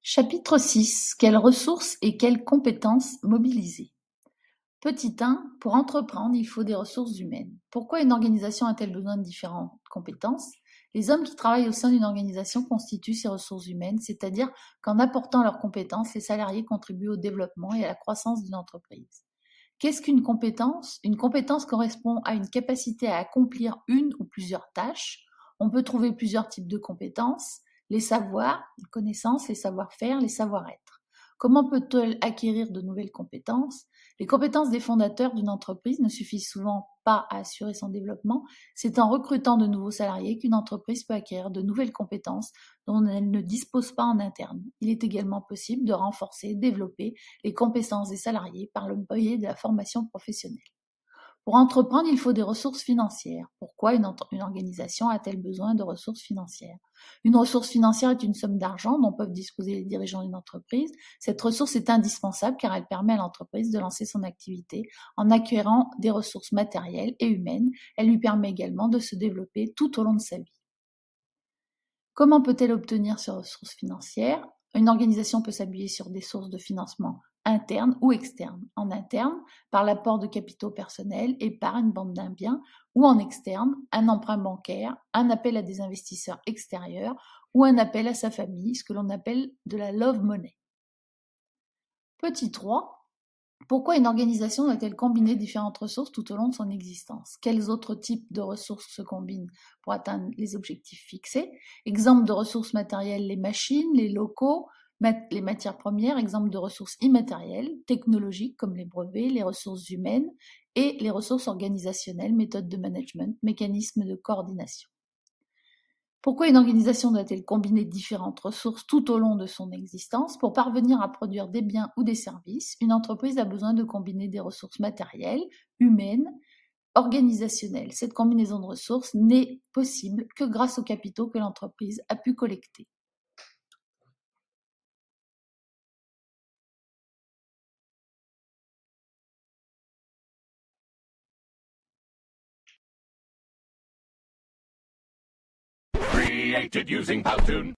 Chapitre 6. Quelles ressources et quelles compétences mobiliser? Petit 1. Pour entreprendre, il faut des ressources humaines. Pourquoi une organisation a-t-elle besoin de différentes compétences? Les hommes qui travaillent au sein d'une organisation constituent ces ressources humaines, c'est-à-dire qu'en apportant leurs compétences, les salariés contribuent au développement et à la croissance d'une entreprise. Qu'est-ce qu'une compétence? Une compétence correspond à une capacité à accomplir une ou plusieurs tâches. On peut trouver plusieurs types de compétences: les savoirs, les connaissances, les savoir-faire, les savoir-être. Comment peut-on acquérir de nouvelles compétences? Les compétences des fondateurs d'une entreprise ne suffisent souvent pas à assurer son développement. C'est en recrutant de nouveaux salariés qu'une entreprise peut acquérir de nouvelles compétences dont elle ne dispose pas en interne. Il est également possible de renforcer, développer les compétences des salariés par le biais de la formation professionnelle. Pour entreprendre, il faut des ressources financières. Pourquoi une organisation a-t-elle besoin de ressources financières? Une ressource financière est une somme d'argent dont peuvent disposer les dirigeants d'une entreprise. Cette ressource est indispensable car elle permet à l'entreprise de lancer son activité en acquérant des ressources matérielles et humaines. Elle lui permet également de se développer tout au long de sa vie. Comment peut-elle obtenir ces ressources financières? Une organisation peut s'appuyer sur des sources de financement internes ou externes. En interne, par l'apport de capitaux personnels, épargne, vente d'un bien, ou en externe, un emprunt bancaire, un appel à des investisseurs extérieurs ou un appel à sa famille, ce que l'on appelle de la love money. Petit 3. Pourquoi une organisation doit-elle combiner différentes ressources tout au long de son existence? Quels autres types de ressources se combinent pour atteindre les objectifs fixés? Exemple de ressources matérielles, les machines, les locaux, les matières premières. Exemple de ressources immatérielles, technologiques comme les brevets, les ressources humaines et les ressources organisationnelles, méthodes de management, mécanismes de coordination. Pourquoi une organisation doit-elle combiner différentes ressources tout au long de son existence? Pour parvenir à produire des biens ou des services, une entreprise a besoin de combiner des ressources matérielles, humaines, organisationnelles. Cette combinaison de ressources n'est possible que grâce aux capitaux que l'entreprise a pu collecter. Created using Powtoon.